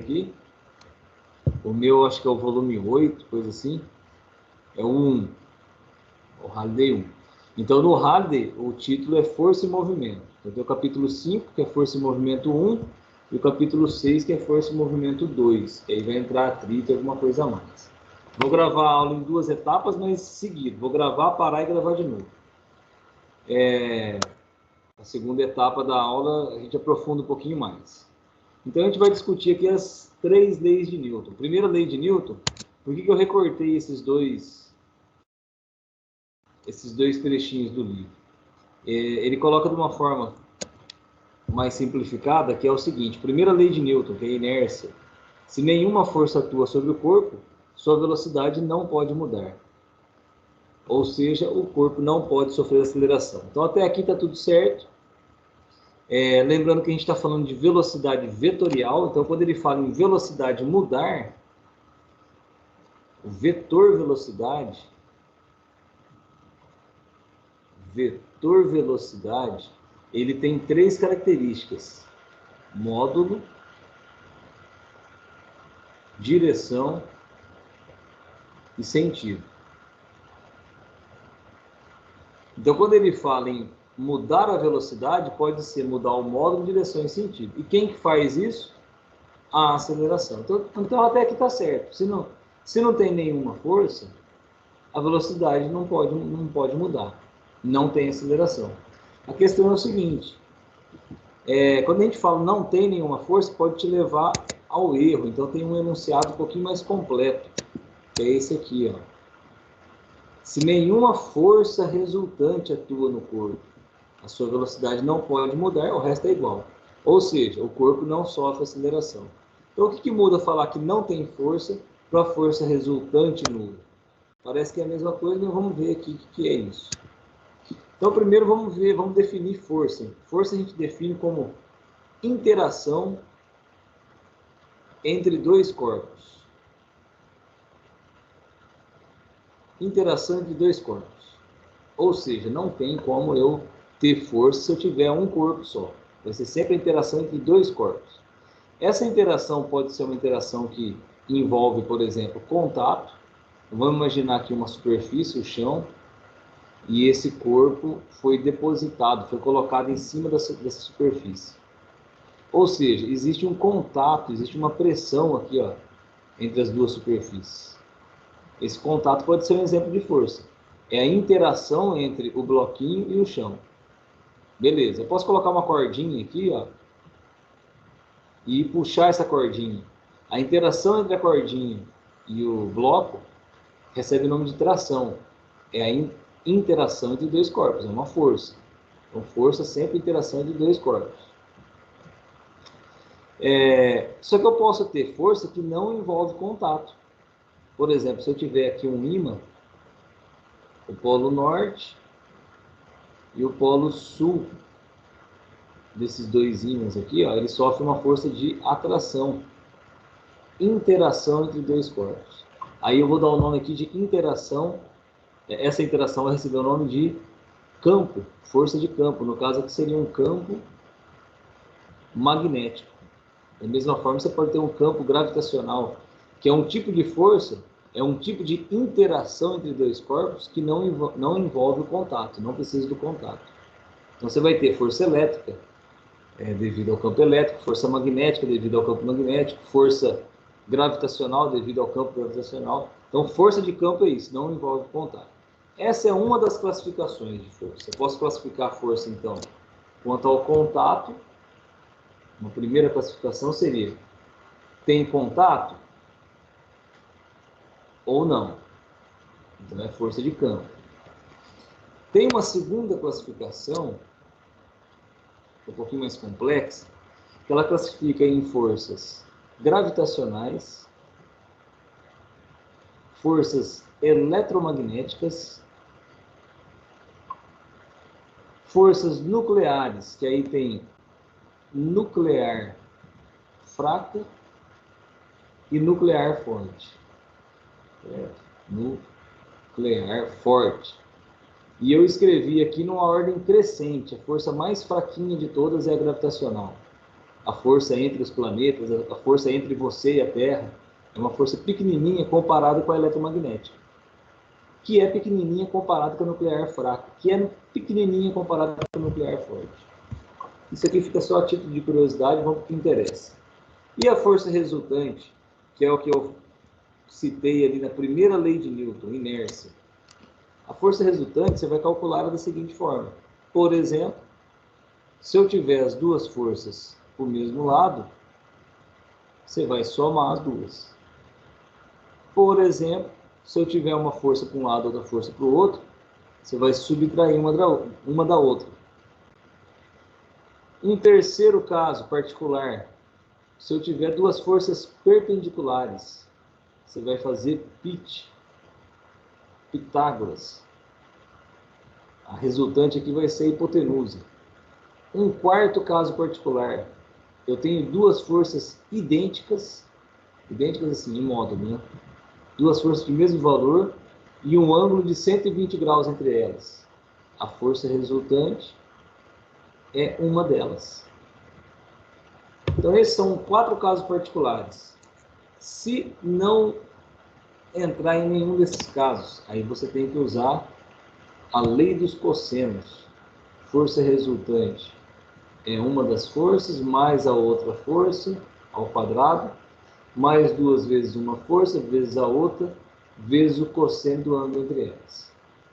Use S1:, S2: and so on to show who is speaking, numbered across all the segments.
S1: aqui. O meu acho que é o volume 8, coisa assim. É o 1. O Halliday 1. Então, no Halliday, o título é Força e Movimento. Então, tem o capítulo 5, que é Força e Movimento 1, e o capítulo 6, que é Força e Movimento 2. Que aí vai entrar atrito e alguma coisa a mais. Vou gravar a aula em 2 etapas, mas seguido. Vou gravar, parar e gravar de novo. A segunda etapa da aula, a gente aprofunda um pouquinho mais. Então, a gente vai discutir aqui as 3 leis de Newton. Primeira lei de Newton, por que eu recortei esses dois trechinhos do livro? Ele coloca de uma forma mais simplificada, que é o seguinte: primeira lei de Newton, que é a inércia. Se nenhuma força atua sobre o corpo, sua velocidade não pode mudar. Ou seja, o corpo não pode sofrer aceleração. Então, até aqui está tudo certo. Lembrando que a gente está falando de velocidade vetorial. Então, quando ele fala em velocidade mudar, o vetor velocidade, ele tem 3 características: módulo, direção e sentido. Então, quando ele fala em mudar a velocidade, pode ser mudar o módulo, direção e sentido. E quem que faz isso? A aceleração. Então até aqui está certo. Se não tem nenhuma força, a velocidade não pode mudar. Não tem aceleração. A questão é o seguinte: quando a gente fala não tem nenhuma força, pode te levar ao erro. Então tem um enunciado um pouquinho mais completo, que é esse aqui, ó. Se nenhuma força resultante atua no corpo, a sua velocidade não pode mudar, o resto é igual. Ou seja, o corpo não sofre aceleração. Então, o que muda falar que não tem força para força resultante nula? Parece que é a mesma coisa, mas vamos ver aqui o que é isso. Então, primeiro vamos definir força. Força a gente define como interação entre 2 corpos. Interação entre 2 corpos. Ou seja, não tem como eu ter força se eu tiver um corpo só. Vai ser sempre a interação entre 2 corpos. Essa interação pode ser uma interação que envolve, por exemplo, contato. Vamos imaginar aqui uma superfície, o chão, e esse corpo foi depositado, foi colocado em cima dessa superfície. Ou seja, existe um contato, existe uma pressão aqui, ó, entre as 2 superfícies. Esse contato pode ser um exemplo de força. É a interação entre o bloquinho e o chão. Beleza, eu posso colocar uma cordinha aqui, ó, e puxar essa cordinha. A interação entre a cordinha e o bloco recebe o nome de tração. É a interação entre 2 corpos, é uma força. Então, força sempre interação entre 2 corpos. Só que eu posso ter força que não envolve contato. Por exemplo, se eu tiver aqui um ímã, o polo norte e o polo sul desses 2 ímãs aqui, ó, ele sofre uma força de atração, interação entre 2 corpos. Aí eu vou dar o nome aqui de interação. Essa interação vai receber o nome de campo, força de campo. No caso aqui seria um campo magnético. Da mesma forma, você pode ter um campo gravitacional, que é um tipo de força, é um tipo de interação entre 2 corpos que não envolve o contato, não precisa do contato. Então você vai ter força elétrica, devido ao campo elétrico, força magnética devido ao campo magnético, força gravitacional devido ao campo gravitacional. Então força de campo é isso, não envolve contato. Essa é uma das classificações de força. Eu posso classificar a força, então, quanto ao contato. Uma primeira classificação seria: tem contato ou não? Então é força de campo. Tem uma segunda classificação, um pouquinho mais complexa, que ela classifica em forças gravitacionais, forças eletromagnéticas, forças nucleares, que aí tem nuclear fraca e nuclear forte. Nuclear forte. E eu escrevi aqui numa ordem crescente. A força mais fraquinha de todas é a gravitacional. a força entre os planetas, a força entre você e a Terra, é uma força pequenininha comparada com a eletromagnética, que é pequenininha comparada com a nuclear fraca, que é pequenininha comparada com a nuclear forte. Isso aqui fica só a título de curiosidade, vamos para o que interessa. E a força resultante, que é o que eu citei ali na primeira lei de Newton, inércia. A força resultante você vai calcular da seguinte forma. Por exemplo, se eu tiver as duas forças para o mesmo lado, você vai somar as duas. Por exemplo, se eu tiver uma força para um lado e outra força para o outro, você vai subtrair uma da outra. Um terceiro caso particular, se eu tiver duas forças perpendiculares, você vai fazer Pitágoras. A resultante aqui vai ser a hipotenusa. Um quarto caso particular, eu tenho duas forças idênticas assim, em módulo, né? Duas forças de mesmo valor e um ângulo de 120 graus entre elas. A força resultante é uma delas. Então, esses são 4 casos particulares. Se não entrar em nenhum desses casos, aí você tem que usar a lei dos cossenos. Força resultante é uma das forças, mais a outra força, ao quadrado, mais 2 vezes uma força, vezes a outra, vezes o cosseno do ângulo entre elas.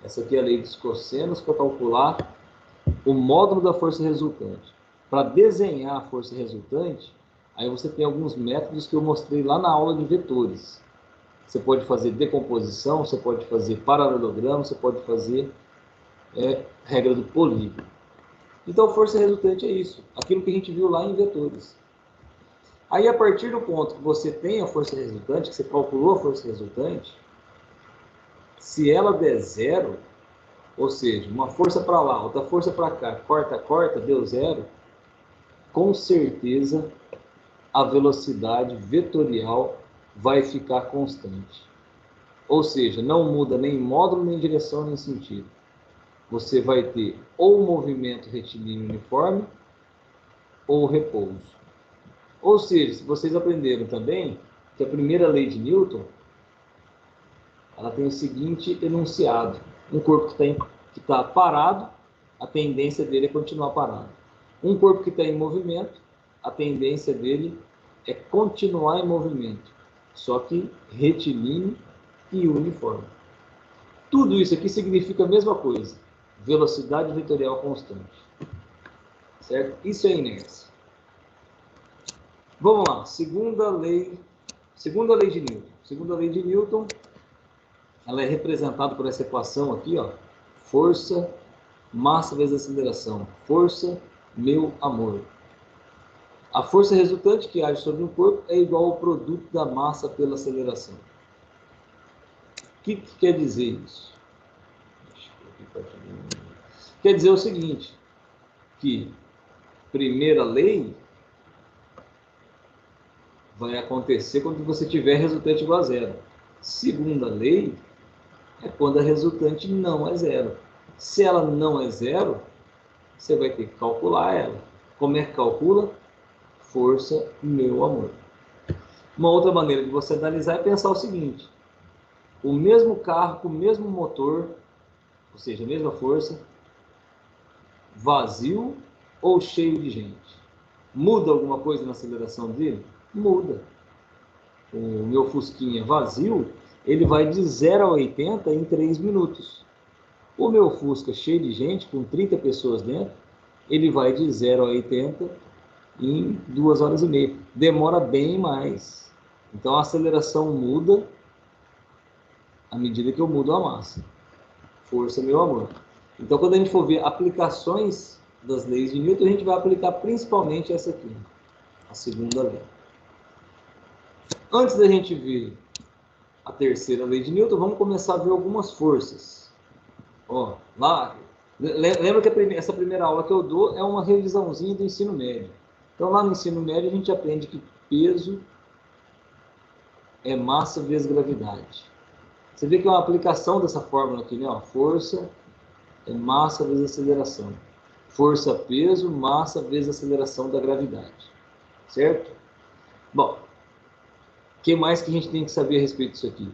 S1: Essa aqui é a lei dos cossenos para calcular o módulo da força resultante. Para desenhar a força resultante, aí você tem alguns métodos que eu mostrei lá na aula de vetores. Você pode fazer decomposição, você pode fazer paralelogramo, você pode fazer regra do polígono. Então, força resultante é isso, aquilo que a gente viu lá em vetores. Aí, a partir do ponto que você tem a força resultante, que você calculou a força resultante, se ela der zero, ou seja, uma força para lá, outra força para cá, corta, deu zero, com certeza a velocidade vetorial vai ficar constante. Ou seja, não muda nem módulo, nem direção, nem sentido. Você vai ter ou movimento retilíneo uniforme ou repouso. Ou seja, se vocês aprenderam também que a primeira lei de Newton, ela tem o seguinte enunciado. Um corpo que está parado, a tendência dele é continuar parado. Um corpo que está em movimento, a tendência dele é continuar em movimento, só que retilíneo e uniforme. Tudo isso aqui significa a mesma coisa, velocidade vetorial constante. Certo? Isso é inércia. Vamos lá, segunda lei de Newton. Segunda lei de Newton, ela é representada por essa equação aqui, ó, força, massa vezes aceleração. Força, meu amor. A força resultante que age sobre um corpo é igual ao produto da massa pela aceleração. O que quer dizer isso? Quer dizer o seguinte, que primeira lei vai acontecer quando você tiver resultante igual a zero. Segunda lei é quando a resultante não é zero. Se ela não é zero, você vai ter que calcular ela. Como é que calcula? Força, meu amor. Uma outra maneira de você analisar é pensar o seguinte: o mesmo carro com o mesmo motor, ou seja, a mesma força, vazio ou cheio de gente? Muda alguma coisa na aceleração dele? Muda. O meu Fusquinha vazio, ele vai de 0 a 80 em 3 minutos. O meu Fusca cheio de gente, com 30 pessoas dentro, ele vai de 0 a 80 em 2 horas e meia. Demora bem mais. Então a aceleração muda à medida que eu mudo a massa. Força, meu amor. Então quando a gente for ver aplicações das leis de Newton, a gente vai aplicar principalmente essa aqui, a segunda lei. Antes da gente ver a terceira lei de Newton, vamos começar a ver algumas forças. Ó, lá, lembra que essa primeira aula que eu dou é uma revisãozinha do ensino médio. Então lá no ensino médio a gente aprende que peso é massa vezes gravidade. Você vê que é uma aplicação dessa fórmula aqui, né? Ó, força é massa vezes aceleração. Força, peso, massa vezes aceleração da gravidade. certo? Bom, o que mais que a gente tem que saber a respeito disso aqui?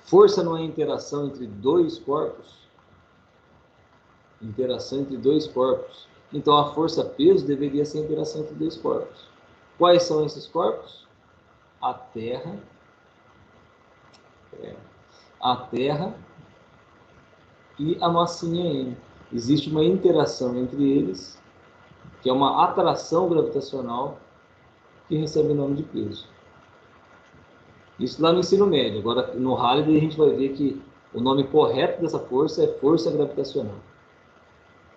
S1: Força não é interação entre dois corpos? Interação entre dois corpos. Então a força-peso deveria ser a interação entre dois corpos. Quais são esses corpos? A Terra e a massinha M. Existe uma interação entre eles, que é uma atração gravitacional, que recebe o nome de peso. Isso lá no ensino médio. Agora, no Halliday, a gente vai ver que o nome correto dessa força é força gravitacional.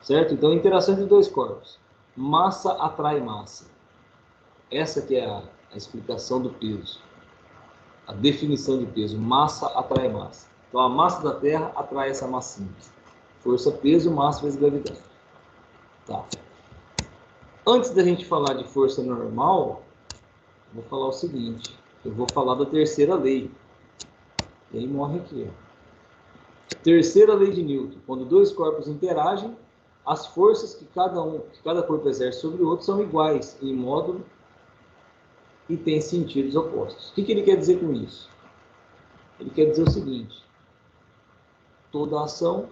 S1: Certo? Então, interação entre dois corpos. Massa atrai massa. Essa que é a explicação do peso. A definição de peso. Massa atrai massa. Então, a massa da Terra atrai essa massinha. Força, peso, massa vezes gravidade. Tá. Antes da gente falar de força normal, vou falar o seguinte. Eu vou falar da terceira lei. E aí morre aqui. Ó. Terceira lei de Newton. Quando dois corpos interagem, as forças que cada corpo exerce sobre o outro são iguais em módulo e têm sentidos opostos. O que ele quer dizer com isso? Ele quer dizer o seguinte. Toda ação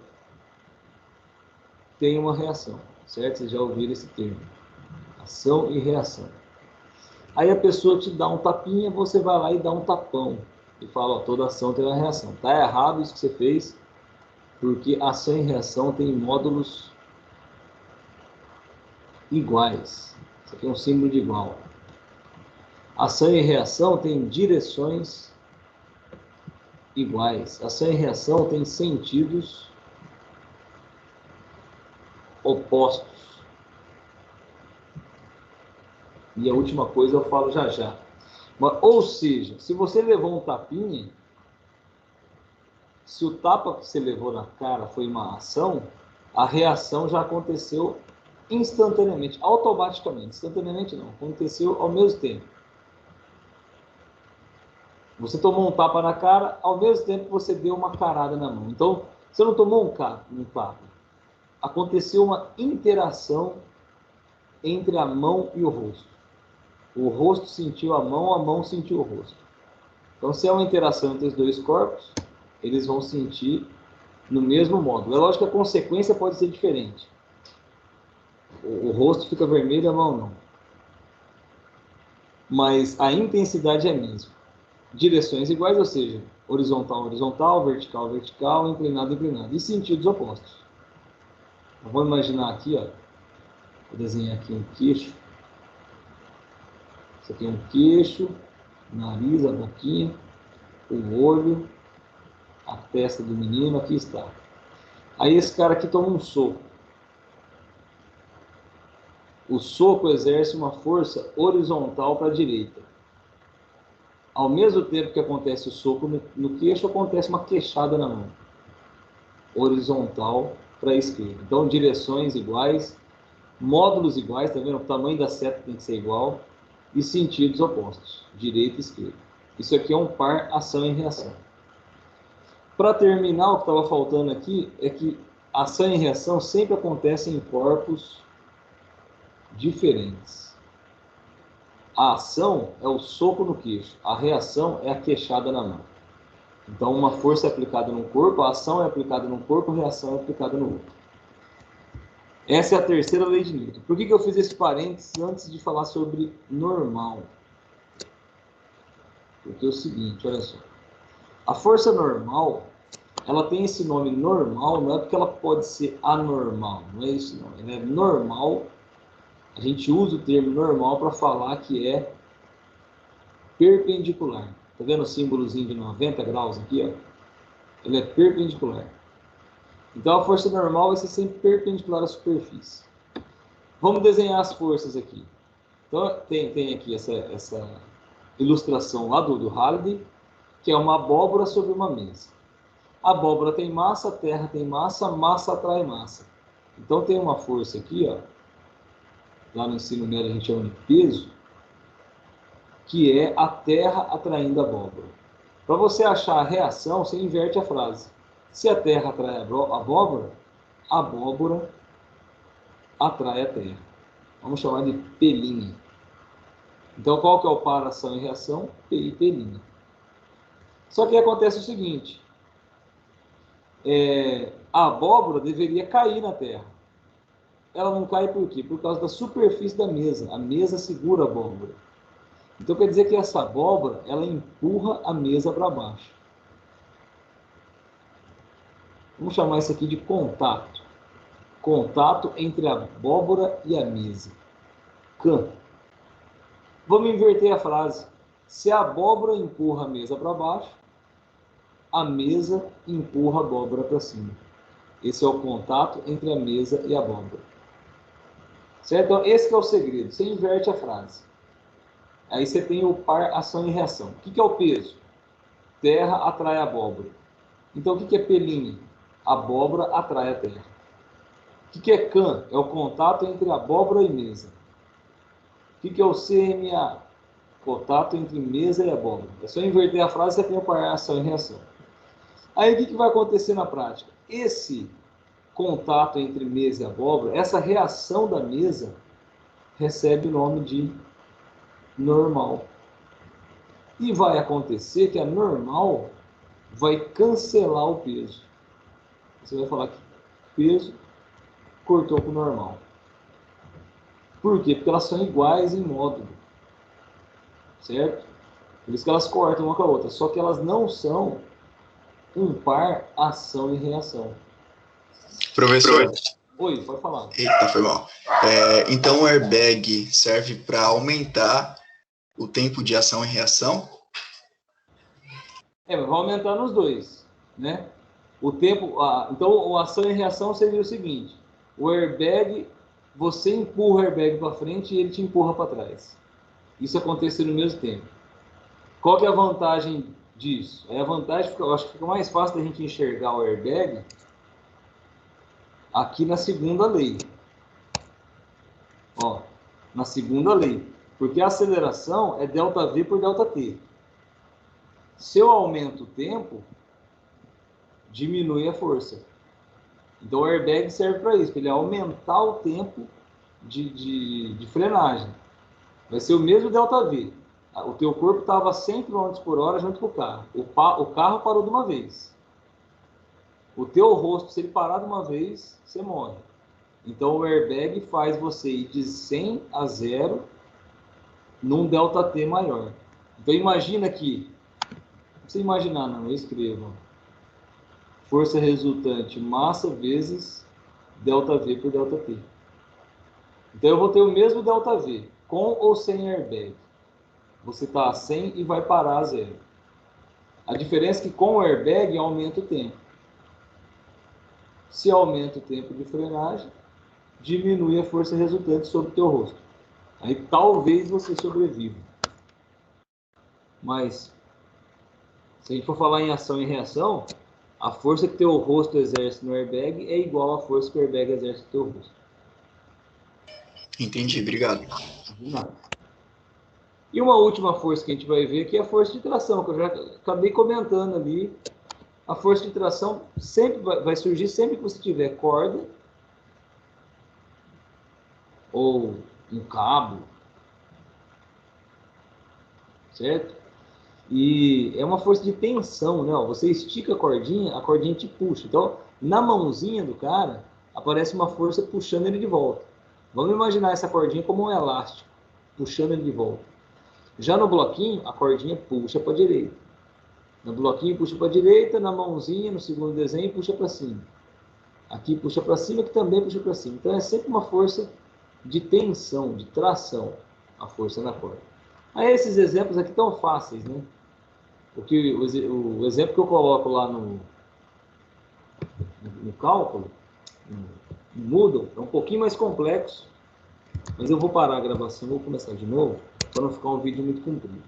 S1: tem uma reação. Certo? Vocês já ouviram esse termo. Ação e reação. Aí a pessoa te dá um tapinha, você vai lá e dá um tapão. E fala, ó, toda ação tem uma reação. Tá errado isso que você fez, porque ação e reação têm módulos iguais. Isso aqui é um símbolo de igual. Ação e reação têm direções iguais. Ação e reação têm sentidos opostos. E a última coisa eu falo já já. Ou seja, se você levou um tapinha, se o tapa que você levou na cara foi uma ação, a reação já aconteceu instantaneamente, automaticamente. Instantaneamente não, aconteceu ao mesmo tempo. Você tomou um tapa na cara, ao mesmo tempo você deu uma carada na mão. Então, você não tomou um tapa. Aconteceu uma interação entre a mão e o rosto. O rosto sentiu a mão sentiu o rosto. Então, se é uma interação entre os dois corpos, eles vão sentir no mesmo modo. É lógico que a consequência pode ser diferente. O rosto fica vermelho, a mão não. Mas a intensidade é a mesma. Direções iguais, ou seja, horizontal, horizontal, vertical, vertical, inclinado, inclinado. E sentidos opostos. Então, vamos imaginar aqui, ó. Vou desenhar aqui um queixo. Isso aqui é um queixo, nariz, a boquinha, o olho, a testa do menino, aqui está. Aí esse cara aqui toma um soco. O soco exerce uma força horizontal para a direita. Ao mesmo tempo que acontece o soco no queixo, acontece uma queixada na mão. Horizontal para a esquerda. Então, direções iguais, módulos iguais, tá vendo? O tamanho da seta tem que ser igual. E sentidos opostos, direita e esquerda. Isso aqui é um par ação e reação. Para terminar, o que estava faltando aqui é que ação e reação sempre acontecem em corpos diferentes. A ação é o soco no queixo, a reação é a queixada na mão. Então, uma força é aplicada num corpo, a ação é aplicada num corpo, a reação é aplicada no outro. Essa é a terceira lei de Newton. Por que eu fiz esse parênteses antes de falar sobre normal? Porque é o seguinte, olha só. A força normal, ela tem esse nome normal, não é porque ela pode ser anormal, não é isso não. Ela é normal, a gente usa o termo normal para falar que é perpendicular. Tá vendo o símbolozinho de 90 graus aqui, ó? Ela é perpendicular. Então a força normal vai ser sempre perpendicular à superfície. Vamos desenhar as forças aqui. Então tem aqui essa ilustração lá do Halliday, que é uma abóbora sobre uma mesa. A abóbora tem massa, a terra tem massa, massa atrai massa. Então tem uma força aqui, ó, lá no ensino médio a gente chama de peso, que é a terra atraindo a abóbora. Para você achar a reação, você inverte a frase. Se a terra atrai a abóbora atrai a terra. Vamos chamar de pelinha. Então, qual que é o par ação e reação? P e P'. Só que acontece o seguinte, a abóbora deveria cair na terra. Ela não cai por quê? Por causa da superfície da mesa. A mesa segura a abóbora. Então, quer dizer que essa abóbora, ela empurra a mesa para baixo. Vamos chamar isso aqui de contato. Contato entre a abóbora e a mesa. Can. Vamos inverter a frase. Se a abóbora empurra a mesa para baixo, a mesa empurra a abóbora para cima. Esse é o contato entre a mesa e a abóbora. Certo? Então, esse que é o segredo. Você inverte a frase. Aí você tem o par ação e reação. O que é o peso? Terra atrai a abóbora. Então, o que é P'? Abóbora atrai a terra. O que é can? É o contato entre abóbora e mesa. O que é o CMA? Contato entre mesa e abóbora. É só inverter a frase e você tem o par ação e reação. Aí, o que vai acontecer na prática? Esse contato entre mesa e abóbora, essa reação da mesa, recebe o nome de normal. E vai acontecer que a normal vai cancelar o peso. Você vai falar que peso cortou com o normal. Por quê? Porque elas são iguais em módulo. Certo? Por isso que elas cortam uma com a outra. Só que elas não são um par ação e reação.
S2: Professor.
S1: Oi, pode falar.
S2: Eita, foi mal. Então o airbag serve para aumentar o tempo de ação e reação?
S1: Mas vai aumentar nos dois, né? O tempo, então a ação e reação seria o seguinte: o airbag, você empurra o airbag para frente e ele te empurra para trás. Isso acontece no mesmo tempo. Qual que é a vantagem disso? A vantagem, eu acho que fica mais fácil da gente enxergar o airbag aqui na segunda lei. Ó, na segunda lei. Porque a aceleração é ΔV por ΔT. Se eu aumento o tempo, diminui a força. Então o airbag serve para isso, para ele aumentar o tempo de frenagem. Vai ser o mesmo ΔV. O teu corpo estava a 100 km por hora junto com o carro. O carro parou de uma vez. O teu rosto, se ele parar de uma vez, você morre. Então o airbag faz você ir de 100 a 0 num ΔT maior. Então imagina que, não precisa imaginar não, eu escrevo. Força resultante, massa vezes ΔV por ΔT. Então eu vou ter o mesmo ΔV, com ou sem airbag. Você está a 100 e vai parar a 0. A diferença é que com o airbag aumenta o tempo. Se aumenta o tempo de frenagem, diminui a força resultante sobre o teu rosto. Aí talvez você sobreviva. Mas, se a gente for falar em ação e reação, a força que teu rosto exerce no airbag é igual à força que o airbag exerce no teu rosto.
S2: Entendi, obrigado.
S1: De nada. E uma última força que a gente vai ver aqui é a força de tração, que eu já acabei comentando ali. A força de tração sempre vai surgir sempre que você tiver corda ou um cabo, certo? E é uma força de tensão, né? Você estica a cordinha te puxa. Então, na mãozinha do cara, aparece uma força puxando ele de volta. Vamos imaginar essa cordinha como um elástico, puxando ele de volta. Já no bloquinho, a cordinha puxa para a direita. No bloquinho puxa para a direita, na mãozinha, no segundo desenho, puxa para cima. Aqui puxa para cima, que também puxa para cima. Então é sempre uma força de tensão, de tração, a força na corda. Aí esses exemplos aqui estão fáceis, né? O exemplo que eu coloco lá no cálculo, no Moodle, é um pouquinho mais complexo, mas eu vou parar a gravação, vou começar de novo, para não ficar um vídeo muito comprido.